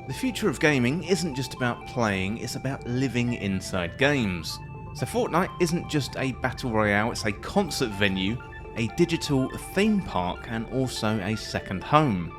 The future of gaming isn't just about playing, it's about living inside games. So Fortnite isn't just a battle royale, it's a concert venue, a digital theme park, and also a second home.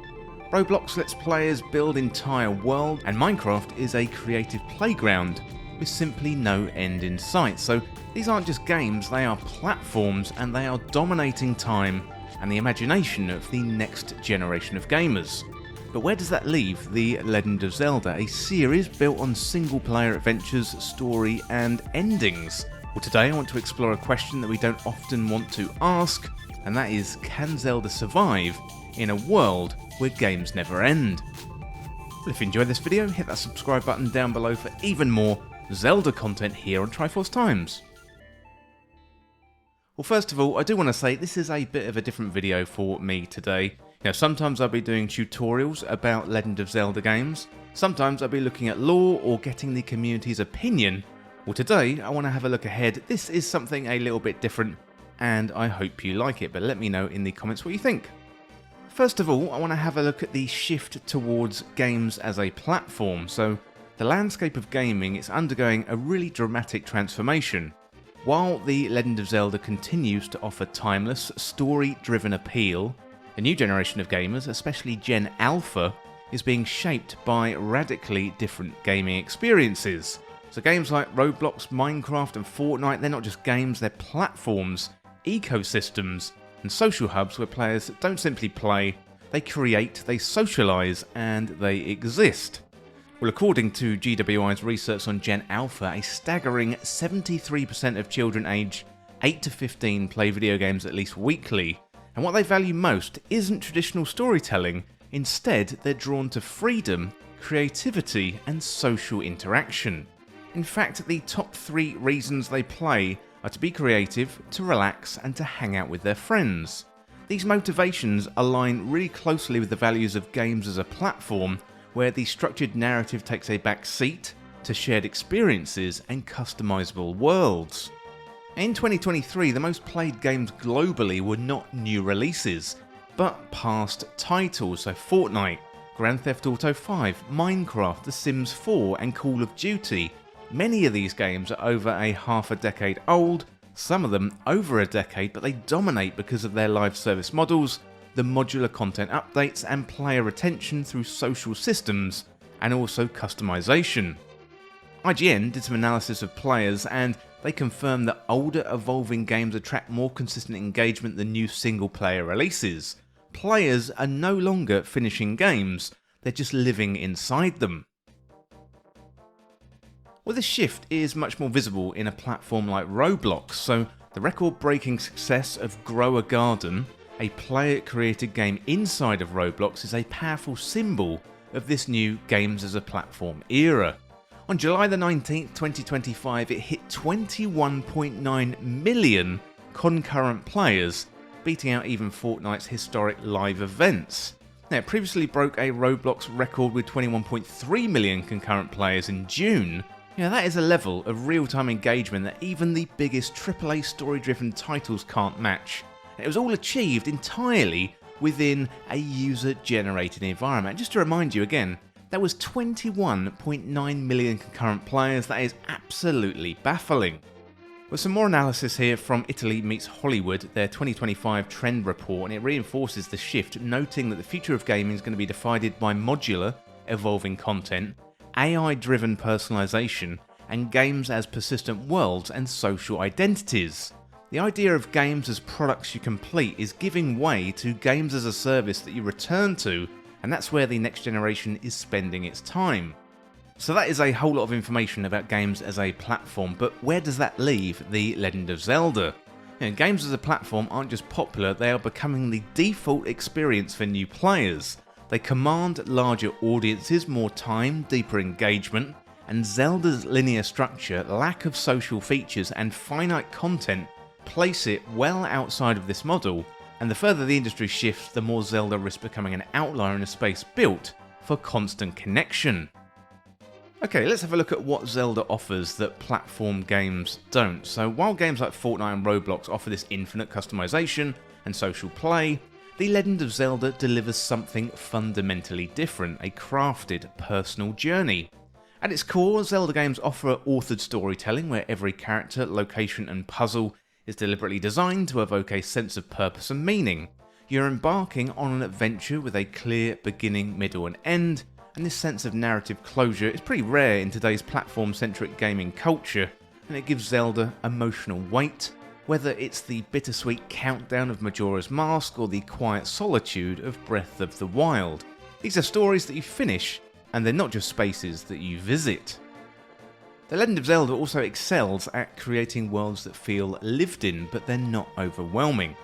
Roblox lets players build entire worlds, and Minecraft is a creative playground with simply no end in sight. So these aren't just games, they are platforms, and they are dominating time and the imagination of the next generation of gamers. But where does that leave The Legend of Zelda, a series built on single-player adventures, story, and endings? Well, today I want to explore a question that we don't often want to ask, and that is, can Zelda survive in a world where games never end? Well, if you enjoyed this video, hit that subscribe button down below for even more Zelda content here on Triforce Times. Well, first of all, I do want to say this is a bit of a different video for me today. Sometimes I'll be doing tutorials about Legend of Zelda games, sometimes I'll be looking at lore or getting the community's opinion. Well, today I want to have a look ahead. This is something a little bit different, and I hope you like it, but let me know in the comments what you think. First of all, I want to have a look at the shift towards games as a platform. So, the landscape of gaming is undergoing a really dramatic transformation. While The Legend of Zelda continues to offer timeless, story-driven appeal, a new generation of gamers, especially Gen Alpha, is being shaped by radically different gaming experiences. So games like Roblox, Minecraft and Fortnite, they're not just games, they're platforms, ecosystems, and social hubs where players don't simply play, they create, they socialise, and they exist. Well, according to GWI's research on Gen Alpha, a staggering 73% of children aged 8 to 15 play video games at least weekly, and what they value most isn't traditional storytelling, instead they're drawn to freedom, creativity, and social interaction. In fact, the top 3 reasons they play are to be creative, to relax, and to hang out with their friends. These motivations align really closely with the values of games as a platform, where the structured narrative takes a back seat to shared experiences and customizable worlds. In 2023, the most played games globally were not new releases, but past titles, so Fortnite, Grand Theft Auto 5, Minecraft, The Sims 4, and Call of Duty. Many of these games are over a half a decade old, some of them over a decade, but they dominate because of their live service models, the modular content updates, and player retention through social systems, and also customization. IGN did some analysis of players, and they confirmed that older evolving games attract more consistent engagement than new single player releases. Players are no longer finishing games, they're just living inside them. Well, this shift is much more visible in a platform like Roblox, so the record-breaking success of Grow a Garden, a player-created game inside of Roblox, is a powerful symbol of this new games as a platform era. On July the 19th, 2025, it hit 21.9 million concurrent players, beating out even Fortnite's historic live events. Now, it previously broke a Roblox record with 21.3 million concurrent players in June. That is a level of real-time engagement that even the biggest AAA story-driven titles can't match. And it was all achieved entirely within a user-generated environment. Just to remind you again, that was 21.9 million concurrent players. That is absolutely baffling. With some more analysis here from Italy Meets Hollywood, their 2025 trend report, and it reinforces the shift, noting that the future of gaming is going to be divided by modular, evolving content, AI-driven personalization, and games as persistent worlds and social identities. The idea of games as products you complete is giving way to games as a service that you return to, and that's where the next generation is spending its time. So that is a whole lot of information about games as a platform, but where does that leave The Legend of Zelda? Games as a platform aren't just popular, they are becoming the default experience for new players. They command larger audiences, more time, deeper engagement, and Zelda's linear structure, lack of social features, and finite content place it well outside of this model, and the further the industry shifts, the more Zelda risks becoming an outlier in a space built for constant connection. Okay, let's have a look at what Zelda offers that platform games don't. So while games like Fortnite and Roblox offer this infinite customization and social play, The Legend of Zelda delivers something fundamentally different, a crafted, personal journey. At its core, Zelda games offer authored storytelling where every character, location and puzzle is deliberately designed to evoke a sense of purpose and meaning. You're embarking on an adventure with a clear beginning, middle and end, and this sense of narrative closure is pretty rare in today's platform-centric gaming culture, and it gives Zelda emotional weight, whether it's the bittersweet countdown of Majora's Mask or the quiet solitude of Breath of the Wild. These are stories that you finish, and they're not just spaces that you visit. The Legend of Zelda also excels at creating worlds that feel lived in, but they're not overwhelming.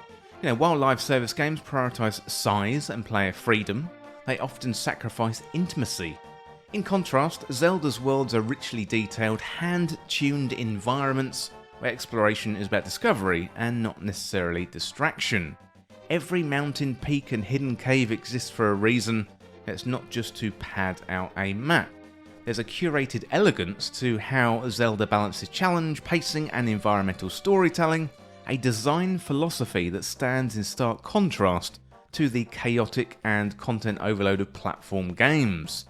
While live service games prioritise size and player freedom, they often sacrifice intimacy. In contrast, Zelda's worlds are richly detailed, hand-tuned environments where exploration is about discovery and not necessarily distraction. Every mountain, peak and hidden cave exists for a reason. It's not just to pad out a map. There's a curated elegance to how Zelda balances challenge, pacing and environmental storytelling, a design philosophy that stands in stark contrast to the chaotic and content overload of platform games.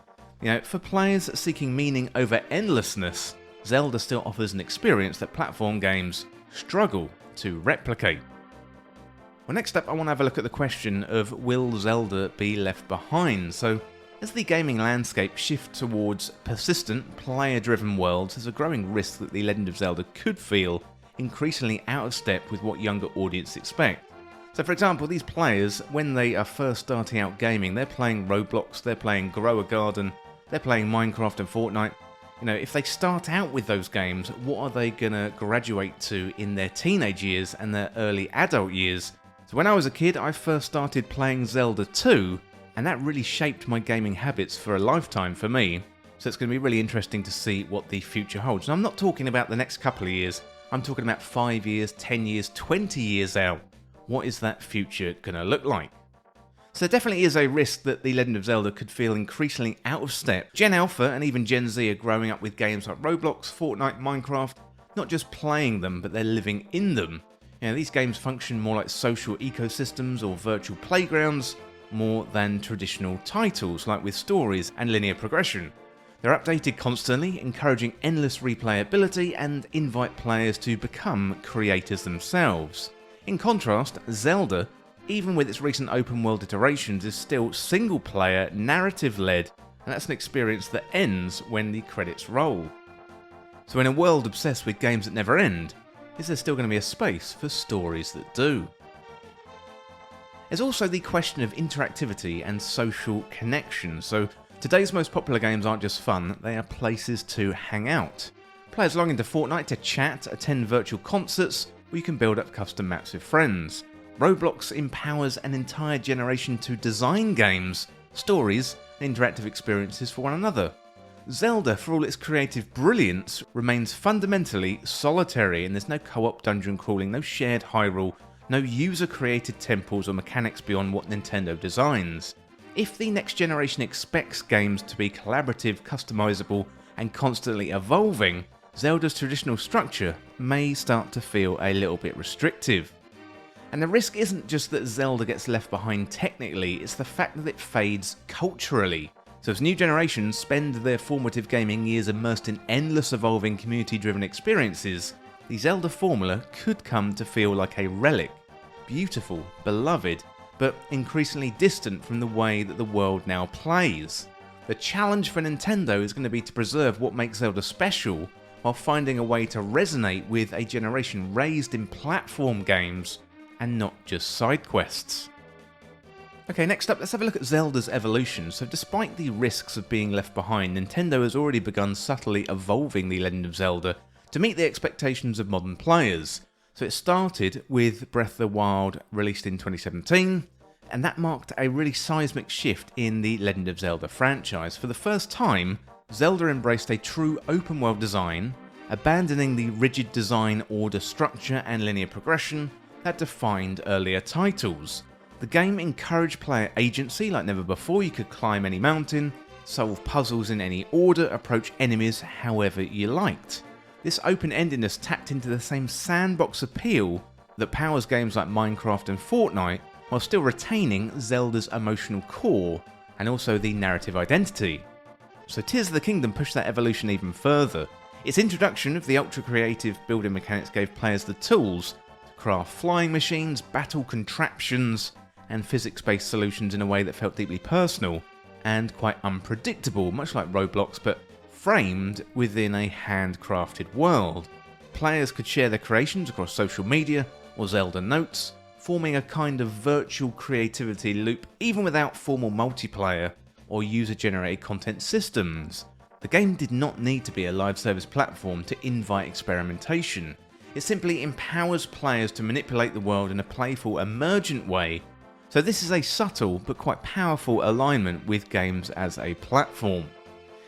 For players seeking meaning over endlessness, Zelda still offers an experience that platform games struggle to replicate. Well, next up I want to have a look at the question of will Zelda be left behind? So, as the gaming landscape shifts towards persistent, player-driven worlds, there's a growing risk that The Legend of Zelda could feel increasingly out of step with what younger audiences expect. So for example, these players, when they are first starting out gaming, they're playing Roblox, they're playing Grow a Garden, they're playing Minecraft and Fortnite. If they start out with those games, what are they going to graduate to in their teenage years and their early adult years? So when I was a kid, I first started playing Zelda 2, and that really shaped my gaming habits for a lifetime for me. So it's going to be really interesting to see what the future holds. And I'm not talking about the next couple of years, I'm talking about 5 years, 10 years, 20 years out. What is that future going to look like? So there definitely is a risk that The Legend of Zelda could feel increasingly out of step. Gen Alpha and even Gen Z are growing up with games like Roblox, Fortnite, Minecraft, not just playing them, but they're living in them. These games function more like social ecosystems or virtual playgrounds, more than traditional titles, like with stories and linear progression. They're updated constantly, encouraging endless replayability and invite players to become creators themselves. In contrast, Zelda, even with its recent open world iterations, is still single player, narrative led, and that's an experience that ends when the credits roll. So in a world obsessed with games that never end, is there still going to be a space for stories that do? There's also the question of interactivity and social connection. So today's most popular games aren't just fun, they are places to hang out. Players log into Fortnite to chat, attend virtual concerts, or you can build up custom maps with friends. Roblox empowers an entire generation to design games, stories, and interactive experiences for one another. Zelda, for all its creative brilliance, remains fundamentally solitary, and there's no co-op dungeon crawling, no shared Hyrule, no user-created temples or mechanics beyond what Nintendo designs. If the next generation expects games to be collaborative, customizable, and constantly evolving, Zelda's traditional structure may start to feel a little bit restrictive. And the risk isn't just that Zelda gets left behind technically, it's the fact that it fades culturally. So as new generations spend their formative gaming years immersed in endless evolving community-driven experiences, the Zelda formula could come to feel like a relic, beautiful, beloved, but increasingly distant from the way that the world now plays. The challenge for Nintendo is going to be to preserve what makes Zelda special, while finding a way to resonate with a generation raised in platform games, and not just side quests. Okay, next up, let's have a look at Zelda's evolution. So despite the risks of being left behind, Nintendo has already begun subtly evolving The Legend of Zelda to meet the expectations of modern players. So it started with Breath of the Wild, released in 2017, and that marked a really seismic shift in the Legend of Zelda franchise. For the first time, Zelda embraced a true open world design, abandoning the rigid design order structure and linear progression that defined earlier titles. The game encouraged player agency like never before. You could climb any mountain, solve puzzles in any order, approach enemies however you liked. This open-endedness tapped into the same sandbox appeal that powers games like Minecraft and Fortnite, while still retaining Zelda's emotional core and also the narrative identity. So Tears of the Kingdom pushed that evolution even further. Its introduction of the ultra-creative building mechanics gave players the tools to craft flying machines, battle contraptions, and physics-based solutions in a way that felt deeply personal and quite unpredictable, much like Roblox, but framed within a handcrafted world. Players could share their creations across social media or Zelda notes, forming a kind of virtual creativity loop even without formal multiplayer or user-generated content systems. The game did not need to be a live service platform to invite experimentation. It simply empowers players to manipulate the world in a playful, emergent way. So this is a subtle but quite powerful alignment with games as a platform.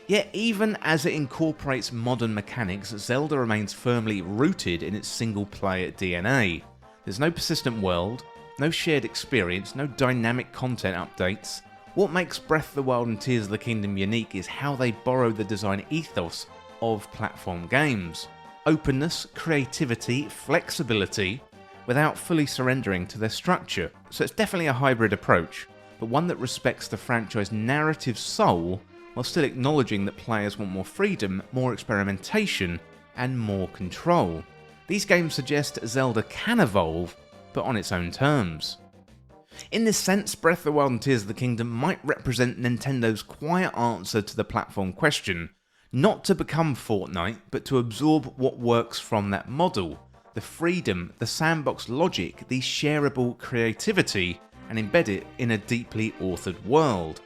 Yet even as it incorporates modern mechanics, Zelda remains firmly rooted in its single-player DNA. There's no persistent world, no shared experience, no dynamic content updates. What makes Breath of the Wild and Tears of the Kingdom unique is how they borrow the design ethos of platform games. Openness, creativity, flexibility, without fully surrendering to their structure. So it's definitely a hybrid approach, but one that respects the franchise narrative soul while still acknowledging that players want more freedom, more experimentation, and more control. These games suggest Zelda can evolve, but on its own terms. In this sense, Breath of the Wild and Tears of the Kingdom might represent Nintendo's quiet answer to the platform question, not to become Fortnite, but to absorb what works from that model, the freedom, the sandbox logic, the shareable creativity, and embed it in a deeply authored world.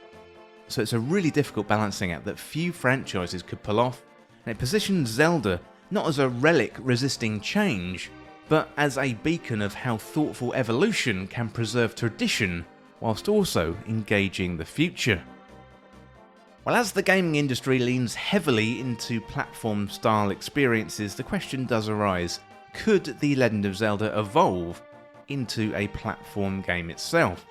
So it's a really difficult balancing act that few franchises could pull off, and it positions Zelda not as a relic resisting change, but as a beacon of how thoughtful evolution can preserve tradition whilst also engaging the future. Well, as the gaming industry leans heavily into platform-style experiences, the question does arise, could The Legend of Zelda evolve into a platform game itself?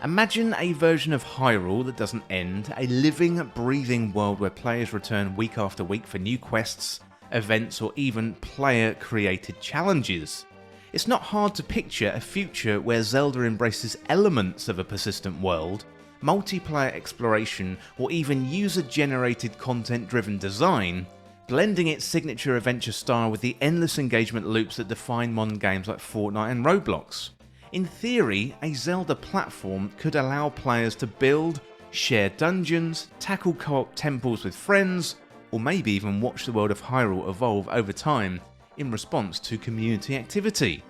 Imagine a version of Hyrule that doesn't end, a living, breathing world where players return week after week for new quests, events, or even player-created challenges. It's not hard to picture a future where Zelda embraces elements of a persistent world, multiplayer exploration, or even user-generated content-driven design, blending its signature adventure style with the endless engagement loops that define modern games like Fortnite and Roblox. In theory, a Zelda platform could allow players to build, share dungeons, tackle co-op temples with friends, or maybe even watch the world of Hyrule evolve over time in response to community activity.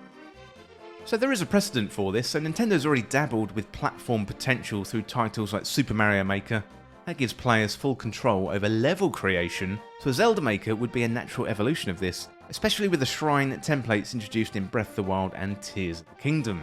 So there is a precedent for this, and Nintendo's already dabbled with platform potential through titles like Super Mario Maker. That gives players full control over level creation, so a Zelda Maker would be a natural evolution of this, especially with the shrine templates introduced in Breath of the Wild and Tears of the Kingdom.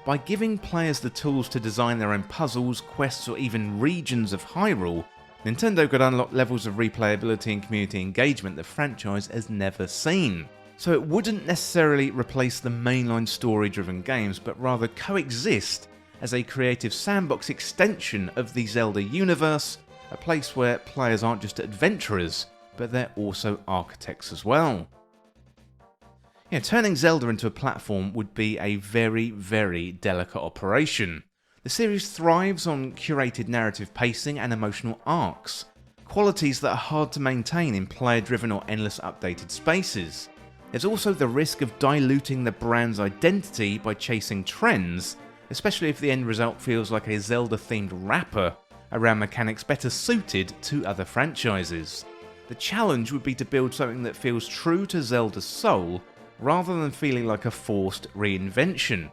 By giving players the tools to design their own puzzles, quests, or even regions of Hyrule, Nintendo could unlock levels of replayability and community engagement the franchise has never seen. So it wouldn't necessarily replace the mainline story-driven games, but rather coexist as a creative sandbox extension of the Zelda universe, a place where players aren't just adventurers, but they're also architects as well. Turning Zelda into a platform would be a very, very delicate operation. The series thrives on curated narrative pacing and emotional arcs, qualities that are hard to maintain in player-driven or endless updated spaces. There's also the risk of diluting the brand's identity by chasing trends, especially if the end result feels like a Zelda-themed wrapper around mechanics better suited to other franchises. The challenge would be to build something that feels true to Zelda's soul, rather than feeling like a forced reinvention.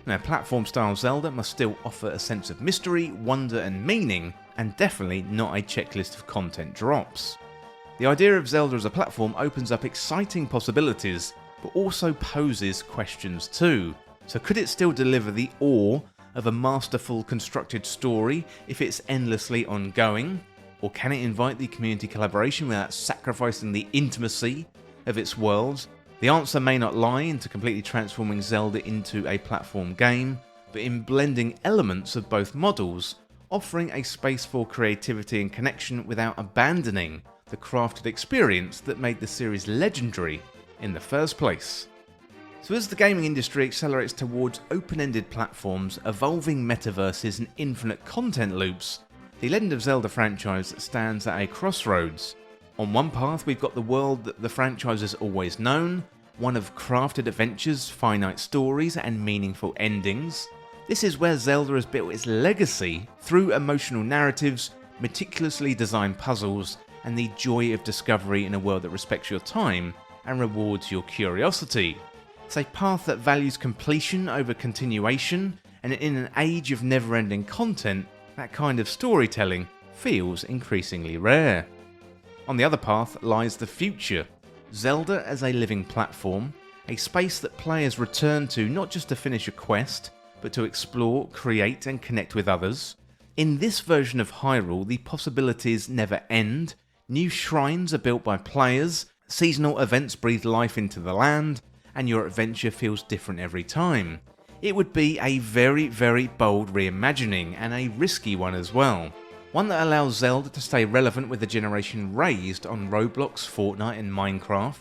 Now, platform-style Zelda must still offer a sense of mystery, wonder and meaning, and definitely not a checklist of content drops. The idea of Zelda as a platform opens up exciting possibilities, but also poses questions too. So could it still deliver the awe of a masterful constructed story if it's endlessly ongoing? Or can it invite the community collaboration without sacrificing the intimacy of its worlds? The answer may not lie into completely transforming Zelda into a platform game, but in blending elements of both models, offering a space for creativity and connection without abandoning the crafted experience that made the series legendary in the first place. So as the gaming industry accelerates towards open-ended platforms, evolving metaverses and infinite content loops, the Legend of Zelda franchise stands at a crossroads. On one path we've got the world that the franchise has always known, one of crafted adventures, finite stories and meaningful endings. This is where Zelda has built its legacy through emotional narratives, meticulously designed puzzles, and the joy of discovery in a world that respects your time and rewards your curiosity. It's a path that values completion over continuation, and in an age of never-ending content, that kind of storytelling feels increasingly rare. On the other path lies the future. Zelda as a living platform, a space that players return to not just to finish a quest, but to explore, create and connect with others. In this version of Hyrule, the possibilities never end, new shrines are built by players, seasonal events breathe life into the land, and your adventure feels different every time. It would be a very, very bold reimagining, and a risky one as well. One that allows Zelda to stay relevant with the generation raised on Roblox, Fortnite and Minecraft,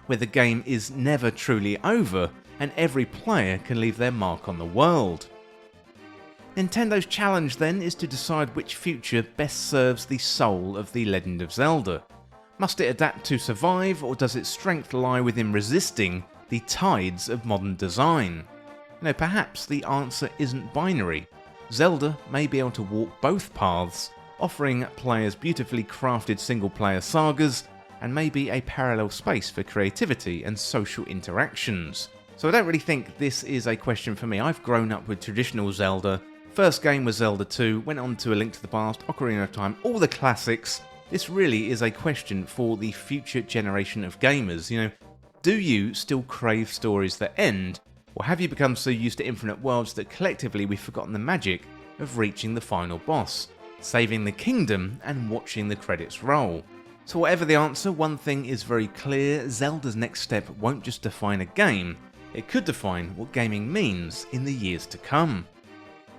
where the game is never truly over, and every player can leave their mark on the world. Nintendo's challenge then is to decide which future best serves the soul of The Legend of Zelda. Must it adapt to survive, or does its strength lie within resisting the tides of modern design? Perhaps the answer isn't binary. Zelda may be able to walk both paths, offering players beautifully crafted single-player sagas, and maybe a parallel space for creativity and social interactions. So I don't really think this is a question for me. I've grown up with traditional Zelda. First game was Zelda 2, went on to A Link to the Past, Ocarina of Time, all the classics. This really is a question for the future generation of gamers. Do you still crave stories that end, or have you become so used to infinite worlds that collectively we've forgotten the magic of reaching the final boss, saving the kingdom and watching the credits roll? So whatever the answer, one thing is very clear: Zelda's next step won't just define a game, it could define what gaming means in the years to come.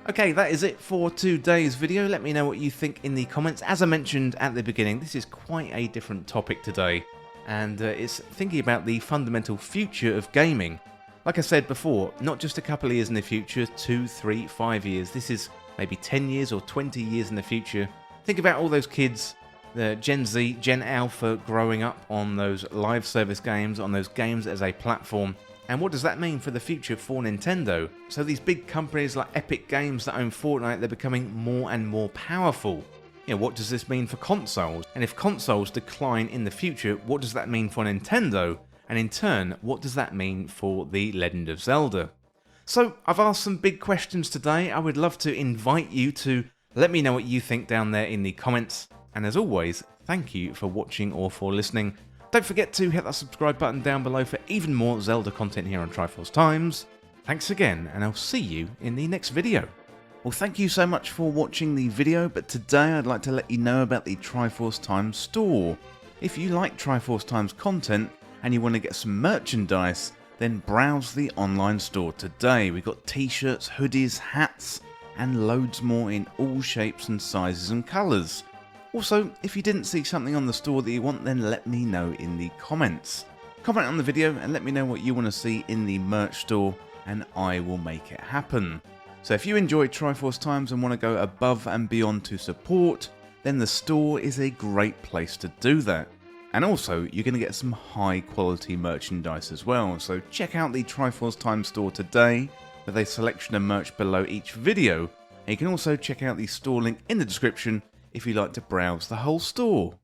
Okay, that is it for today's video. Let me know what you think in the comments. As I mentioned at the beginning, this is quite a different topic today, and it's thinking about the fundamental future of gaming. Like I said before, not just a couple of years in the future, 2, 3, 5 years. This is maybe 10 years or 20 years in the future. Think about all those kids, the Gen Z, Gen Alpha, growing up on those live service games, on those games as a platform. And what does that mean for the future for Nintendo? So these big companies like Epic Games that own Fortnite, they're becoming more and more powerful. What does this mean for consoles? And if consoles decline in the future, what does that mean for Nintendo? And in turn, what does that mean for The Legend of Zelda? So I've asked some big questions today. I would love to invite you to let me know what you think down there in the comments. And as always, thank you for watching or for listening. Don't forget to hit that subscribe button down below for even more Zelda content here on Triforce Times. Thanks again, and I'll see you in the next video. Well, thank you so much for watching the video, but today I'd like to let you know about the Triforce Times store. If you like Triforce Times content and you want to get some merchandise, then browse the online store today. We've got t-shirts, hoodies, hats, and loads more in all shapes and sizes and colours. Also, if you didn't see something on the store that you want, then let me know in the comments. Comment on the video and let me know what you want to see in the merch store, and I will make it happen. So if you enjoy Triforce Times and want to go above and beyond to support, then the store is a great place to do that. And also, you're going to get some high quality merchandise as well, so check out the Triforce Times store today with a selection of merch below each video, and you can also check out the store link in the description if you like to browse the whole store.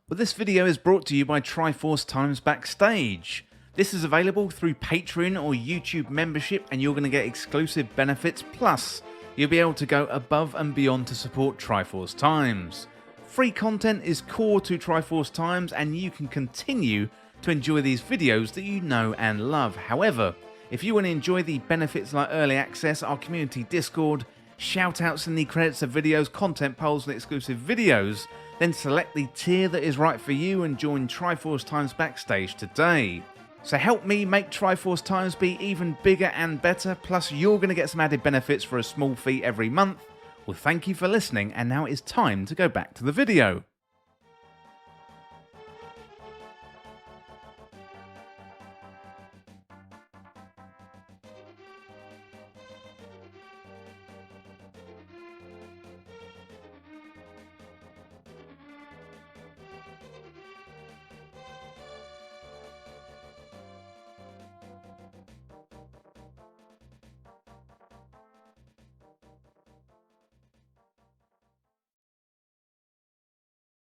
But this video is brought to you by Triforce Times Backstage. This is available through Patreon or YouTube membership, and you're going to get exclusive benefits, plus you'll be able to go above and beyond to support Triforce Times. Free content is core to Triforce Times, and you can continue to enjoy these videos that you know and love. However, if you want to enjoy the benefits like early access, our community Discord, shoutouts in the credits of videos, content polls and exclusive videos, then select the tier that is right for you and join Triforce Times Backstage today. So help me make Triforce Times be even bigger and better, plus you're going to get some added benefits for a small fee every month. Well, thank you for listening, and now it's time to go back to the video.